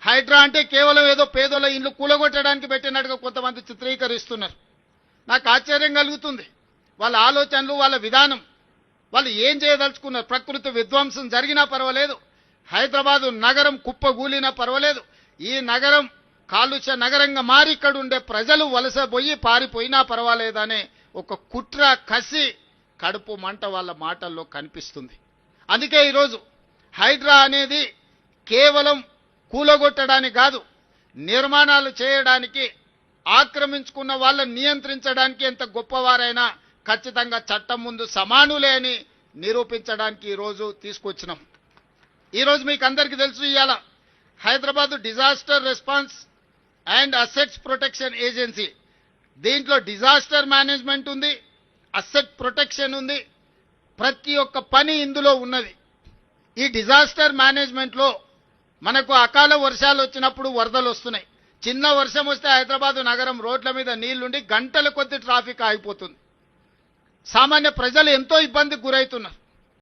హైడ్రా అంటే కేవలం ఏదో పేదోళ్ళ ఇండ్లు కూలగొట్టడానికి పెట్టినట్టుగా కొంతమంది చిత్రీకరిస్తున్నారు. నాకు ఆశ్చర్యం కలుగుతుంది. వాళ్ళ ఆలోచనలు, వాళ్ళ విధానం, వాళ్ళు ఏం చేయదలుచుకున్నారు. ప్రకృతి విధ్వంసం జరిగినా పర్వాలేదు, హైదరాబాదు నగరం కుప్పగూలినా పర్వాలేదు, ఈ నగరం కాలుష్య నగరంగా మారి ఇక్కడ ఉండే ప్రజలు వలసపోయి పారిపోయినా పర్వాలేదనే ఒక కుట్ర, కసి, కడుపు మంట వాళ్ళ మాటల్లో కనిపిస్తుంది. అందుకే ఈరోజు హైడ్రా అనేది కేవలం కూలగొట్టడానికి కాదు, నిర్మాణాలు చేయడానికి, ఆక్రమించుకున్న వాళ్ళని నియంత్రించడానికి ఎంత గొప్పవారైనా ఖచ్చితంగా చట్టం ముందు సమానులే అని నిరూపించడానికి ఈరోజు తీసుకొచ్చినాం. ఈరోజు మీకు అందరికీ తెలుసు, ఇవాళ Hyderabad disaster response and assets protection agency, దీంట్లో డిజాస్టర్ మేనేజ్మెంట్ ఉంది, అసెట్ ప్రొటెక్షన్ ఉంది, ప్రతి ఒక్క పని ఇందులో ఉన్నది. ఈ డిజాస్టర్ మేనేజ్మెంట్లో మనకు అకాల వర్షాలు వచ్చినప్పుడు వరదలు వస్తున్నాయి. చిన్న వర్షం వస్తే హైదరాబాదు నగరం రోడ్ల మీద నీళ్లుండి గంటల కొద్ది ట్రాఫిక్ ఆగిపోతుంది. సామాన్య ప్రజలు ఎంతో ఇబ్బందికి గురవుతున్నారు.